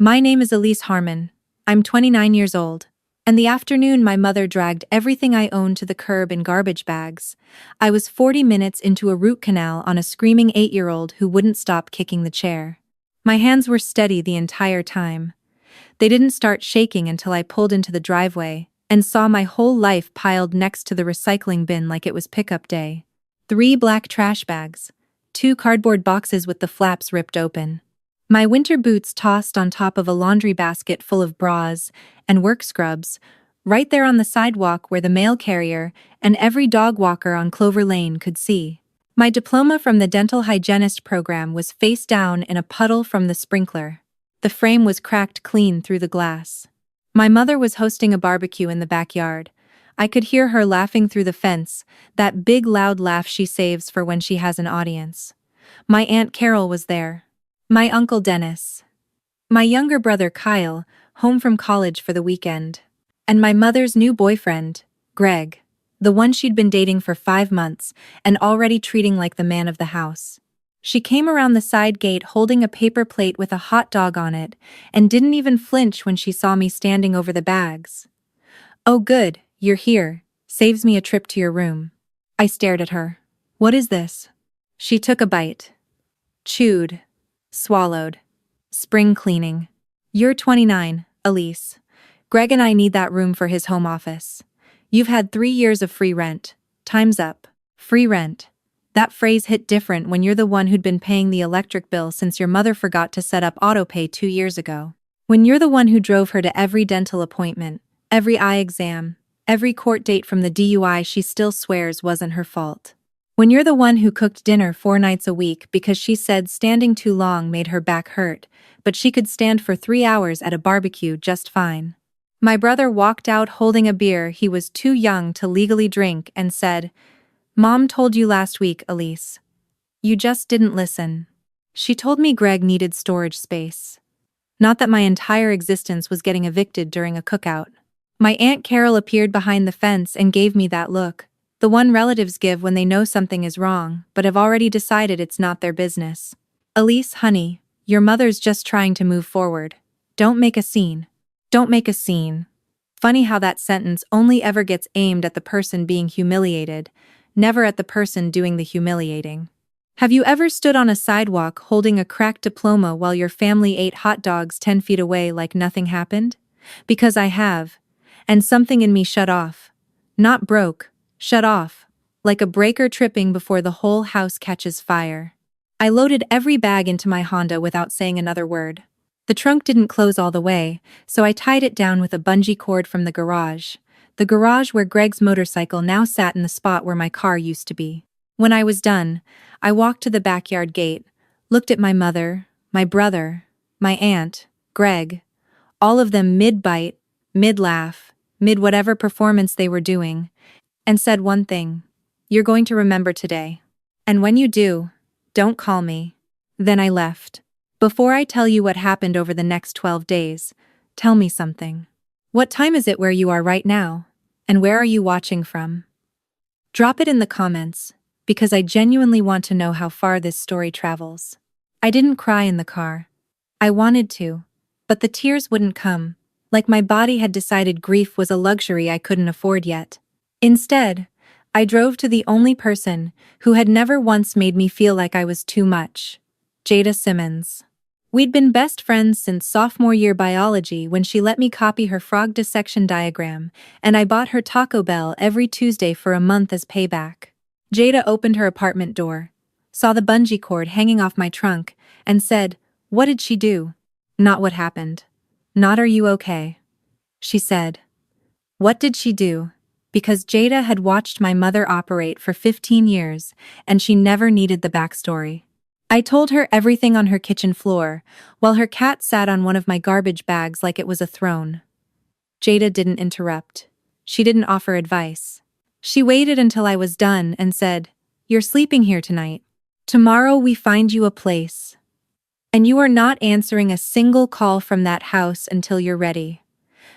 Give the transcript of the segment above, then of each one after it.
My name is Elise Harmon. I'm 29 years old. And the afternoon my mother dragged everything I owned to the curb in garbage bags. I was 40 minutes into a root canal on a screaming 8-year-old who wouldn't stop kicking the chair. My hands were steady the entire time. They didn't start shaking until I pulled into the driveway and saw my whole life piled next to the recycling bin like it was pickup day. 3 black trash bags, 2 cardboard boxes with the flaps ripped open. My winter boots tossed on top of a laundry basket full of bras and work scrubs, right there on the sidewalk where the mail carrier and every dog walker on Clover Lane could see. My diploma from the dental hygienist program was face down in a puddle from the sprinkler. The frame was cracked clean through the glass. My mother was hosting a barbecue in the backyard. I could hear her laughing through the fence, that big loud laugh she saves for when she has an audience. My Aunt Carol was there. My Uncle Dennis. My younger brother Kyle, home from college for the weekend. And my mother's new boyfriend, Greg, the one she'd been dating for 5 months and already treating like the man of the house. She came around the side gate holding a paper plate with a hot dog on it and didn't even flinch when she saw me standing over the bags. "Oh good, you're here. Saves me a trip to your room." I stared at her. "What is this?" She took a bite. Chewed. Swallowed. "Spring cleaning. You're 29, Elise. Greg and I need that room for his home office. You've had 3 years of free rent. Time's up. Free rent." That phrase hit different when you're the one who'd been paying the electric bill since your mother forgot to set up autopay 2 years ago. When you're the one who drove her to every dental appointment, every eye exam, every court date from the DUI she still swears wasn't her fault. When you're the one who cooked dinner 4 nights a week because she said standing too long made her back hurt, but she could stand for 3 hours at a barbecue just fine. My brother walked out holding a beer he was too young to legally drink and said, "Mom told you last week, Elise. You just didn't listen. She told me Greg needed storage space. Not that my entire existence was getting evicted during a cookout." My Aunt Carol appeared behind the fence and gave me that look, the one relatives give when they know something is wrong but have already decided it's not their business. "Elise, honey, your mother's just trying to move forward. Don't make a scene. Don't make a scene." Funny how that sentence only ever gets aimed at the person being humiliated, never at the person doing the humiliating. Have you ever stood on a sidewalk holding a cracked diploma while your family ate hot dogs 10 feet away like nothing happened? Because I have. And something in me shut off. Not broke, shut off. Like a breaker tripping before the whole house catches fire. I loaded every bag into my Honda without saying another word. The trunk didn't close all the way, so I tied it down with a bungee cord from the garage where Greg's motorcycle now sat in the spot where my car used to be. When I was done, I walked to the backyard gate, looked at my mother, my brother, my aunt, Greg, all of them mid-bite, mid-laugh, mid-whatever performance they were doing, and said one thing: "You're going to remember today. And when you do, don't call me." Then I left. Before I tell you what happened over the next 12 days, tell me something. What time is it where you are right now? And where are you watching from? Drop it in the comments, because I genuinely want to know how far this story travels. I didn't cry in the car. I wanted to, but the tears wouldn't come, like my body had decided grief was a luxury I couldn't afford yet. Instead, I drove to the only person who had never once made me feel like I was too much, Jada Simmons. We'd been best friends since sophomore year biology when she let me copy her frog dissection diagram, and I bought her Taco Bell every Tuesday for a month as payback. Jada opened her apartment door, saw the bungee cord hanging off my trunk, and said, "What did she do?" Not what happened. Not "Are you okay?" She said, "What did she do?" Because Jada had watched my mother operate for 15 years, and she never needed the backstory. I told her everything on her kitchen floor, while her cat sat on one of my garbage bags like it was a throne. Jada didn't interrupt. She didn't offer advice. She waited until I was done and said, "You're sleeping here tonight. Tomorrow we find you a place. And you are not answering a single call from that house until you're ready.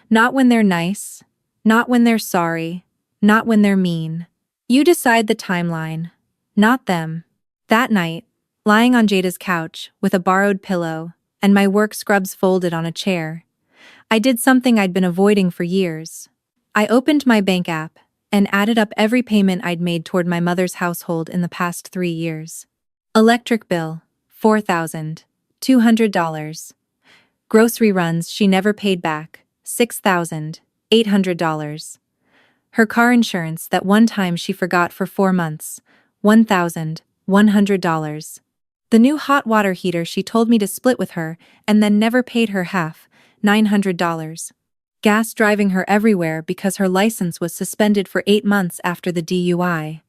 Not when they're nice, not when they're sorry, not when they're mean. You decide the timeline, not them." That night, lying on Jada's couch with a borrowed pillow and my work scrubs folded on a chair. I did something I'd been avoiding for years. I opened my bank app and added up every payment I'd made toward my mother's household in the past 3 years. Electric bill, $4,200. Grocery runs she never paid back, $6,800. Her car insurance that one time she forgot for 4 months, $1,100. The new hot water heater she told me to split with her and then never paid her half, $900. Gas driving her everywhere because her license was suspended for 8 months after the DUI.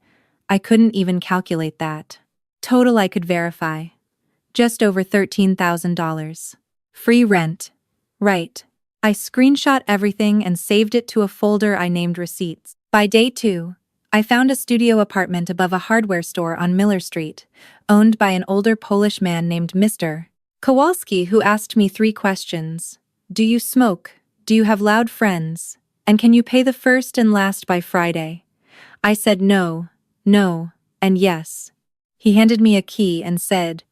I couldn't even calculate that. Total I could verify. Just over $13,000. Free rent. Right. I screenshot everything and saved it to a folder I named receipts. By day 2, I found a studio apartment above a hardware store on Miller Street, owned by an older Polish man named Mr. Kowalski, who asked me 3 questions. Do you smoke? Do you have loud friends? And can you pay the first and last by Friday? I said no, and yes. He handed me a key and said,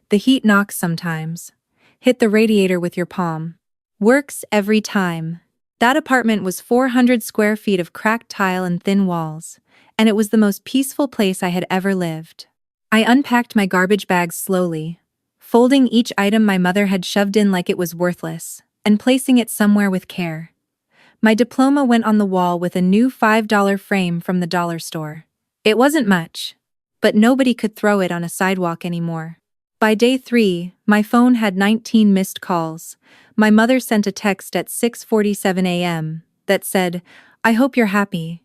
the heat knocks sometimes. Hit the radiator with your palm. Works every time. That apartment was 400 square feet of cracked tile and thin walls, and it was the most peaceful place I had ever lived. I unpacked my garbage bags slowly, folding each item my mother had shoved in like it was worthless, and placing it somewhere with care. My diploma went on the wall with a new $5 frame from the dollar store. It wasn't much, but nobody could throw it on a sidewalk anymore. By day 3, my phone had 19 missed calls. My mother sent a text at 6:47 a.m. that said, I hope you're happy.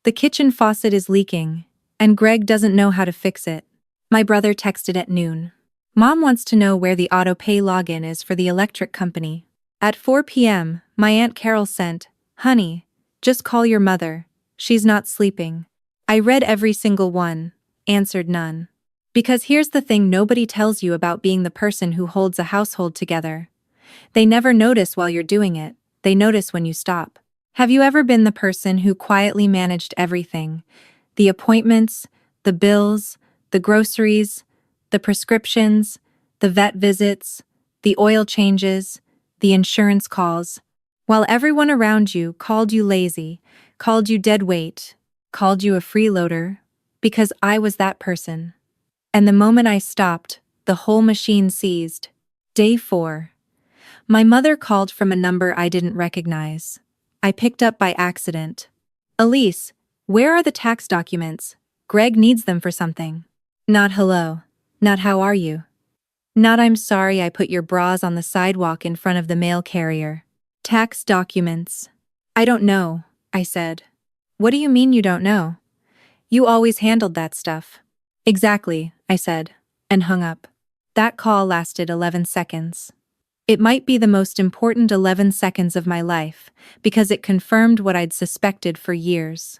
The kitchen faucet is leaking, and Greg doesn't know how to fix it. My brother texted at noon. Mom wants to know where the auto-pay login is for the electric company. At 4 p.m., my Aunt Carol sent, Honey, just call your mother. She's not sleeping. I read every single one, answered none. Because here's the thing nobody tells you about being the person who holds a household together. They never notice while you're doing it, they notice when you stop. Have you ever been the person who quietly managed everything? The appointments, the bills, the groceries, the prescriptions, the vet visits, the oil changes, the insurance calls, while everyone around you called you lazy, called you dead weight, called you a freeloader, because I was that person. And the moment I stopped, the whole machine seized. Day 4. My mother called from a number I didn't recognize. I picked up by accident. Elise, where are the tax documents? Greg needs them for something. Not hello. Not how are you. Not I'm sorry I put your bras on the sidewalk in front of the mail carrier. Tax documents. I don't know, I said. What do you mean you don't know? You always handled that stuff. Exactly, I said, and hung up. That call lasted 11 seconds. It might be the most important 11 seconds of my life, because it confirmed what I'd suspected for years.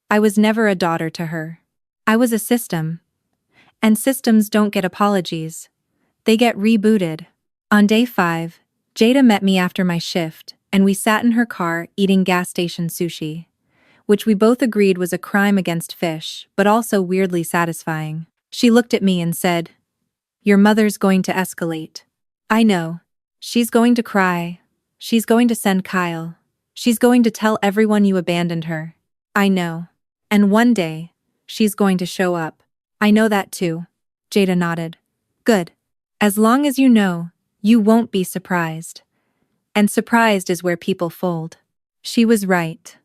I was never a daughter to her. I was a system. And systems don't get apologies. They get rebooted. On day 5, Jada met me after my shift, and we sat in her car eating gas station sushi, which we both agreed was a crime against fish, but also weirdly satisfying. She looked at me and said, Your mother's going to escalate. I know. She's going to cry. She's going to send Kyle. She's going to tell everyone you abandoned her. I know. And one day, she's going to show up. I know that too. Jada nodded. Good. As long as you know, you won't be surprised. And surprised is where people fold. She was right.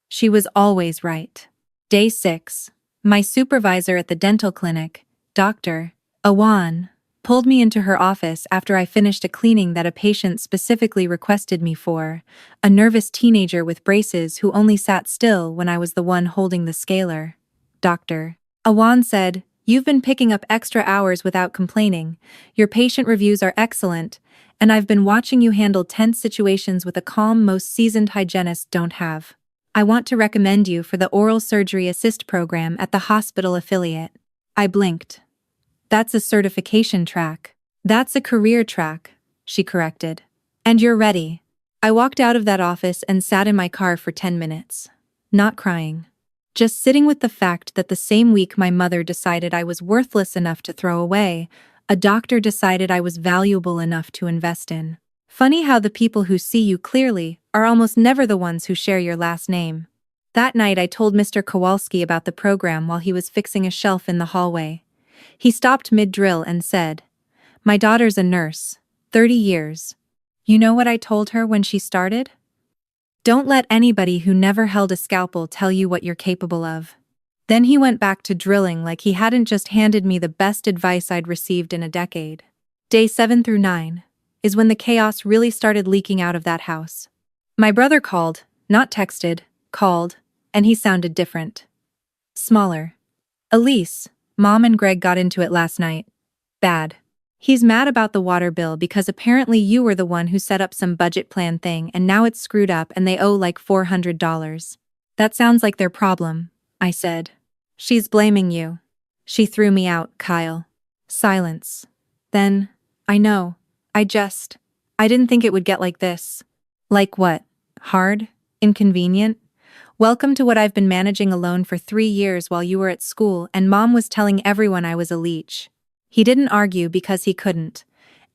She was always right. Day 6. My supervisor at the dental clinic, Dr. Awan, pulled me into her office after I finished a cleaning that a patient specifically requested me for, a nervous teenager with braces who only sat still when I was the one holding the scaler. Dr. Awan said, You've been picking up extra hours without complaining. Your patient reviews are excellent, and I've been watching you handle tense situations with a calm most seasoned hygienists don't have. I want to recommend you for the Oral Surgery Assist program at the hospital affiliate. I blinked. That's a certification track. That's a career track, she corrected. And you're ready. I walked out of that office and sat in my car for 10 minutes. Not crying. Just sitting with the fact that the same week my mother decided I was worthless enough to throw away, A doctor decided I was valuable enough to invest in. Funny how the people who see you clearly are almost never the ones who share your last name. That night I told Mr. Kowalski about the program while he was fixing a shelf in the hallway. He stopped mid-drill and said, "My daughter's a nurse, 30 years. You know what I told her when she started? Don't let anybody who never held a scalpel tell you what you're capable of." Then he went back to drilling like he hadn't just handed me the best advice I'd received in a decade. Day 7 through 9 is when the chaos really started leaking out of that house. My brother called, not texted, called, and he sounded different. Smaller. "Elise, Mom and Greg got into it last night. Bad. He's mad about the water bill because apparently you were the one who set up some budget plan thing and now it's screwed up and they owe like $400. That sounds like their problem," I said. "She's blaming you." "She threw me out, Kyle." Silence. Then, "I know. I didn't think it would get like this." "Like what? Hard? Inconvenient? Welcome to what I've been managing alone for 3 years while you were at school and Mom was telling everyone I was a leech." He didn't argue because he couldn't.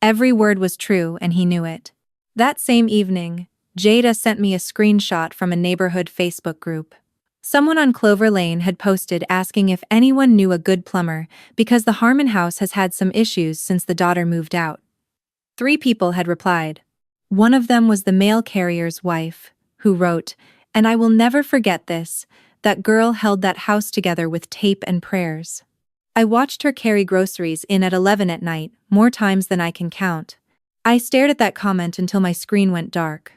Every word was true and he knew it. That same evening, Jada sent me a screenshot from a neighborhood Facebook group. Someone on Clover Lane had posted asking if anyone knew a good plumber because the Harmon house has had some issues since the daughter moved out. 3 people had replied. One of them was the mail carrier's wife, who wrote, "And I will never forget this, that girl held that house together with tape and prayers. I watched her carry groceries in at 11 at night, more times than I can count." I stared at that comment until my screen went dark.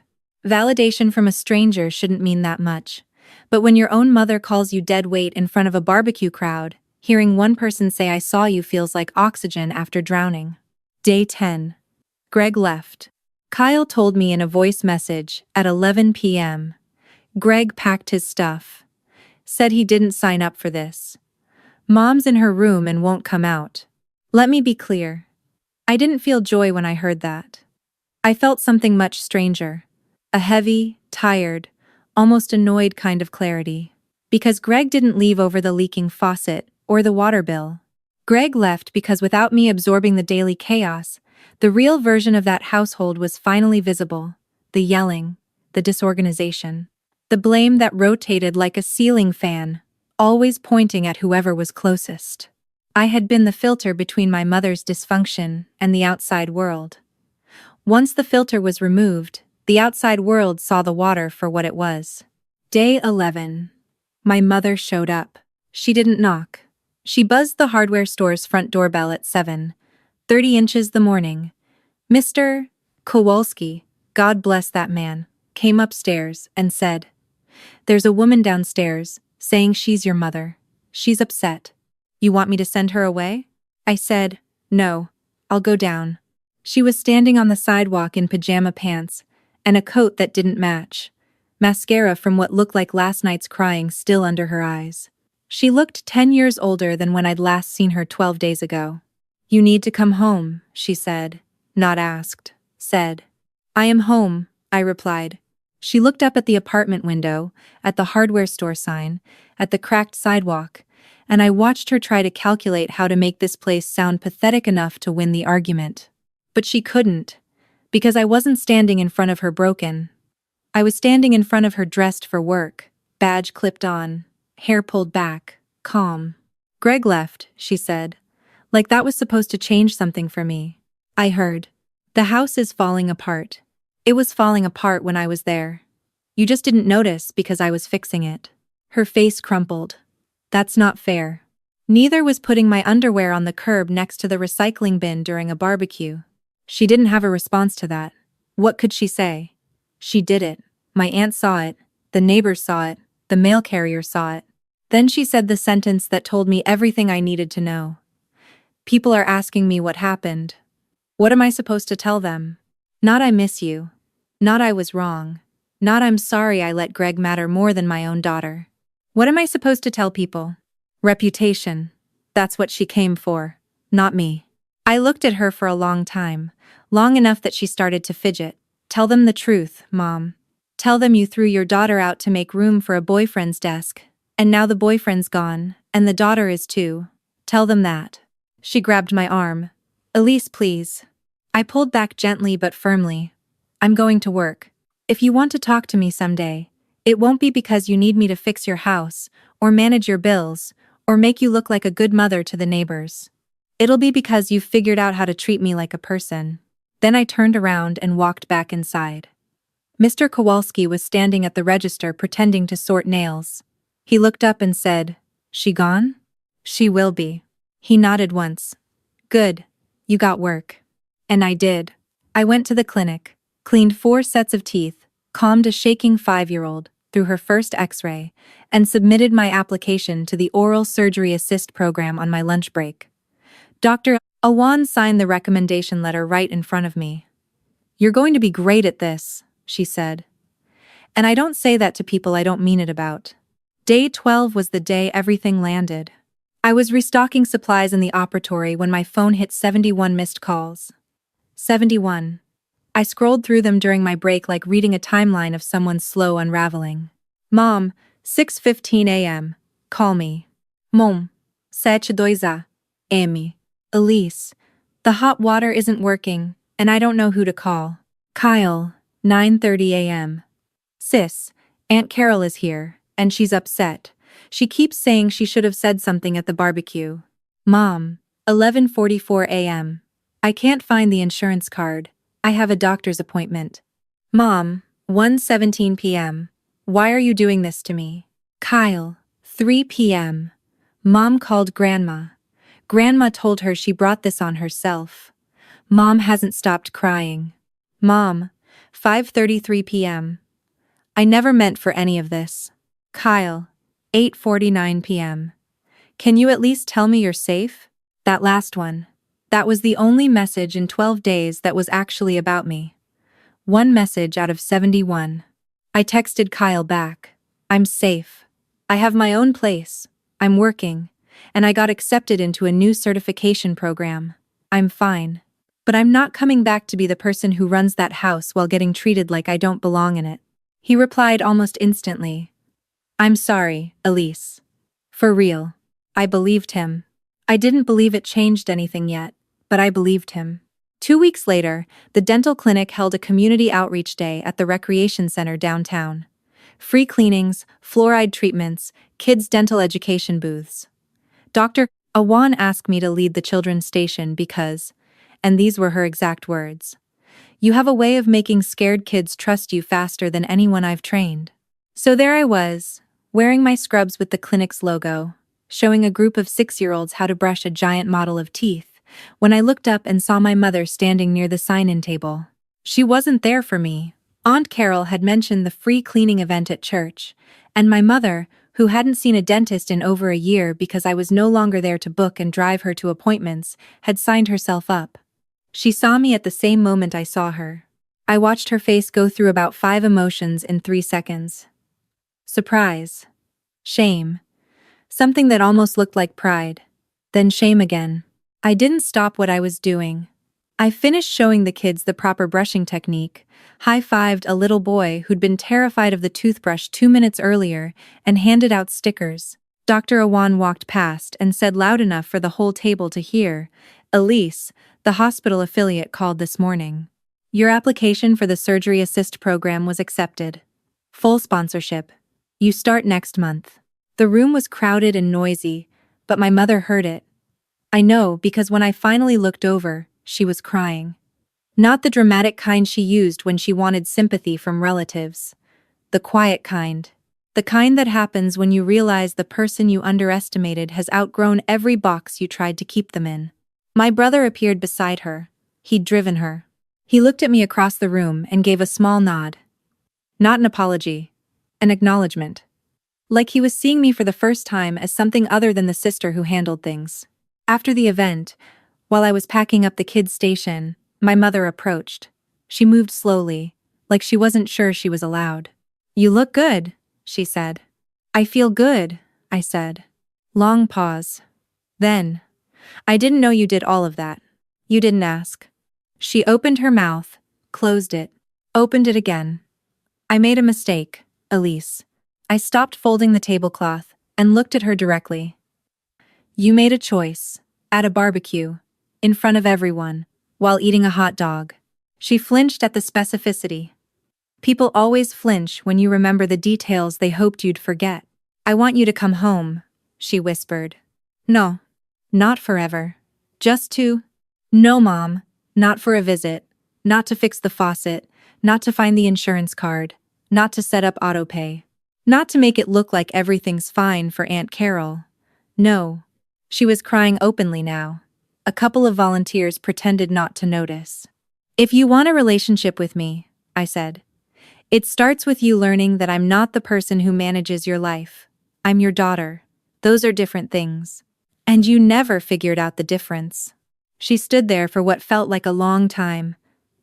Validation from a stranger shouldn't mean that much. But when your own mother calls you dead weight in front of a barbecue crowd, hearing one person say "I saw you" feels like oxygen after drowning. Day 10. Greg left. Kyle told me in a voice message at 11 p.m. Greg packed his stuff. Said he didn't sign up for this. Mom's in her room and won't come out. Let me be clear. I didn't feel joy when I heard that. I felt something much stranger. A heavy, tired, almost annoyed kind of clarity. Because Greg didn't leave over the leaking faucet or the water bill. Greg left because without me absorbing the daily chaos, the real version of that household was finally visible. The yelling, the disorganization, the blame that rotated like a ceiling fan, always pointing at whoever was closest. I had been the filter between my mother's dysfunction and the outside world. Once the filter was removed, the outside world saw the water for what it was. Day 11. My mother showed up. She didn't knock. She buzzed the hardware store's front doorbell at 7:30 inches the morning. Mr. Kowalski, God bless that man, came upstairs and said, "There's a woman downstairs saying she's your mother. She's upset. You want me to send her away?" I said, "No, I'll go down." She was standing on the sidewalk in pajama pants and a coat that didn't match, mascara from what looked like last night's crying still under her eyes. She looked 10 years older than when I'd last seen her 12 days ago. "You need to come home," she said, not asked, said. "I am home," I replied. She looked up at the apartment window, at the hardware store sign, at the cracked sidewalk, and I watched her try to calculate how to make this place sound pathetic enough to win the argument. But she couldn't, because I wasn't standing in front of her broken. I was standing in front of her dressed for work, badge clipped on, hair pulled back, calm. "Greg left," she said, like that was supposed to change something for me. I heard. "The house is falling apart. It was falling apart when I was there. You just didn't notice because I was fixing it." Her face crumpled. "That's not fair." Neither was putting my underwear on the curb next to the recycling bin during a barbecue. She didn't have a response to that. What could she say? She did it. My aunt saw it. The neighbors saw it. The mail carrier saw it. Then she said the sentence that told me everything I needed to know. "People are asking me what happened. What am I supposed to tell them? Not 'I miss you.' Not 'I was wrong.' Not 'I'm sorry I let Greg matter more than my own daughter.' What am I supposed to tell people? Reputation. That's what she came for, not me." I looked at her for a long time, long enough that she started to fidget. "Tell them the truth, Mom. Tell them you threw your daughter out to make room for a boyfriend's desk, and now the boyfriend's gone, and the daughter is too. Tell them that." She grabbed my arm. Elise, please. I pulled back gently but firmly. I'm going to work. If you want to talk to me someday, it won't be because you need me to fix your house, or manage your bills, or make you look like a good mother to the neighbors. It'll be because you've figured out how to treat me like a person. Then I turned around and walked back inside. Mr. Kowalski was standing at the register pretending to sort nails. He looked up and said, "She gone?" "She will be." He nodded once. "Good. You got work." And I did. I went to the clinic, cleaned 4 sets of teeth, calmed a shaking 5-year-old through her first x-ray, and submitted my application to the Oral Surgery Assist program on my lunch break. Dr. Awan signed the recommendation letter right in front of me. "You're going to be great at this," she said. And I don't say that to people I don't mean it about. Day 12 was the day everything landed. I was restocking supplies in the operatory when my phone hit 71 missed calls. 71. I scrolled through them during my break like reading a timeline of someone's slow unraveling. Mom, 6:15 a.m. Call me. Mom, 7:02 a.m. Elise, the hot water isn't working, and I don't know who to call. Kyle, 9:30 a.m. Sis, Aunt Carol is here, and she's upset. She keeps saying she should have said something at the barbecue. Mom, 11:44 a.m. I can't find the insurance card. I have a doctor's appointment. Mom, 1:17 p.m. Why are you doing this to me? Kyle, 3 p.m. Mom called Grandma. Grandma told her she brought this on herself. Mom hasn't stopped crying. Mom, 5:33 p.m. I never meant for any of this. Kyle, 8:49 p.m. Can you at least tell me you're safe? That last one. That was the only message in 12 days that was actually about me. 1 message out of 71. I texted Kyle back. I'm safe. I have my own place. I'm working. And I got accepted into a new certification program. I'm fine. But I'm not coming back to be the person who runs that house while getting treated like I don't belong in it. He replied almost instantly. I'm sorry, Elise. For real. I believed him. I didn't believe it changed anything yet, but I believed him. 2 weeks later, the dental clinic held a community outreach day at the recreation center downtown. Free cleanings, fluoride treatments, kids' dental education booths. Dr. Awan asked me to lead the children's station because, and these were her exact words, you have a way of making scared kids trust you faster than anyone I've trained. So there I was, wearing my scrubs with the clinic's logo, showing a group of 6-year-olds how to brush a giant model of teeth, when I looked up and saw my mother standing near the sign-in table. She wasn't there for me. Aunt Carol had mentioned the free cleaning event at church, and my mother, who hadn't seen a dentist in over a year because I was no longer there to book and drive her to appointments, had signed herself up. She saw me at the same moment I saw her. I watched her face go through about 5 emotions in 3 seconds. Surprise. Shame. Something that almost looked like pride. Then shame again. I didn't stop what I was doing. I finished showing the kids the proper brushing technique, high-fived a little boy who'd been terrified of the toothbrush 2 minutes earlier, and handed out stickers. Dr. Awan walked past and said loud enough for the whole table to hear, Elise, the hospital affiliate called this morning. Your application for the Surgery Assist program was accepted. Full sponsorship. You start next month. The room was crowded and noisy, but my mother heard it. I know because when I finally looked over, she was crying. Not the dramatic kind she used when she wanted sympathy from relatives. The quiet kind. The kind that happens when you realize the person you underestimated has outgrown every box you tried to keep them in. My brother appeared beside her. He'd driven her. He looked at me across the room and gave a small nod. Not an apology. An acknowledgement. Like he was seeing me for the first time as something other than the sister who handled things. After the event, while I was packing up the kids' station, my mother approached. She moved slowly, like she wasn't sure she was allowed. You look good, she said. I feel good, I said. Long pause. Then, I didn't know you did all of that. You didn't ask. She opened her mouth, closed it, opened it again. I made a mistake, Elise. I stopped folding the tablecloth and looked at her directly. You made a choice, at a barbecue. in front of everyone, while eating a hot dog. She flinched at the specificity. People always flinch when you remember the details they hoped you'd forget. I want you to come home, she whispered. No. Not forever. Just to… No, Mom. Not for a visit. Not to fix the faucet. Not to find the insurance card. Not to set up autopay. Not to make it look like everything's fine for Aunt Carol. No. She was crying openly now. A couple of volunteers pretended not to notice. If you want a relationship with me, I said, it starts with you learning that I'm not the person who manages your life. I'm your daughter. Those are different things. And you never figured out the difference. She stood there for what felt like a long time.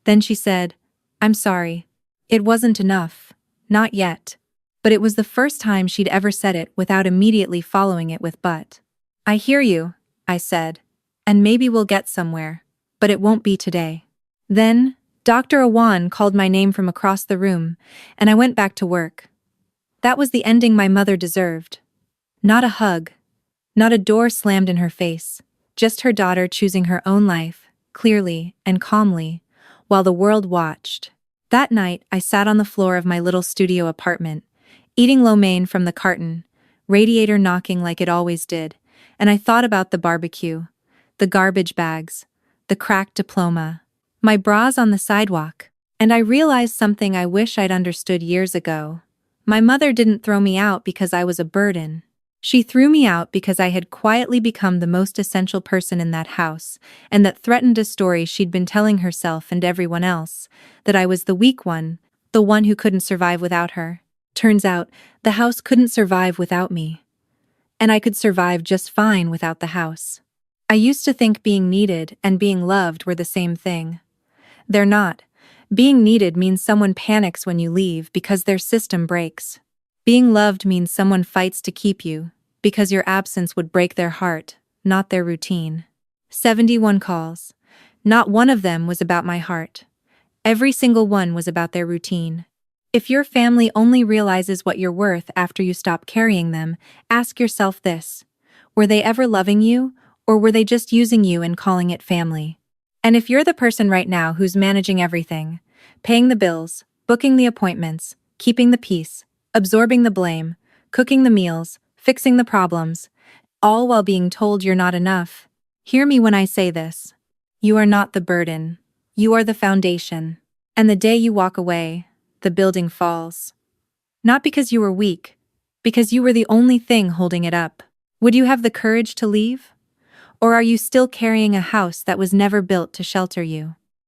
Then she said, I'm sorry. It wasn't enough. Not yet. But it was the first time she'd ever said it without immediately following it with but. I hear you, I said. And maybe we'll get somewhere. But it won't be today. Then, Dr. Awan called my name from across the room, and I went back to work. That was the ending my mother deserved. Not a hug. Not a door slammed in her face. Just her daughter choosing her own life, clearly and calmly, while the world watched. That night, I sat on the floor of my little studio apartment, eating lo mein from the carton, radiator knocking like it always did, and I thought about the barbecue, the garbage bags, the cracked diploma, my bras on the sidewalk, and I realized something I wish I'd understood years ago. My mother didn't throw me out because I was a burden. She threw me out because I had quietly become the most essential person in that house, and that threatened a story she'd been telling herself and everyone else, that I was the weak one, the one who couldn't survive without her. Turns out, the house couldn't survive without me. And I could survive just fine without the house. I used to think being needed and being loved were the same thing. They're not. Being needed means someone panics when you leave because their system breaks. Being loved means someone fights to keep you, because your absence would break their heart, not their routine. 71 calls. Not one of them was about my heart. Every single one was about their routine. If your family only realizes what you're worth after you stop carrying them, ask yourself this: were they ever loving you, or were they just using you and calling it family? And if you're the person right now who's managing everything, paying the bills, booking the appointments, keeping the peace, absorbing the blame, cooking the meals, fixing the problems, all while being told you're not enough, hear me when I say this. You are not the burden. You are the foundation. And the day you walk away, the building falls. Not because you were weak, because you were the only thing holding it up. Would you have the courage to leave? Or are you still carrying a house that was never built to shelter you?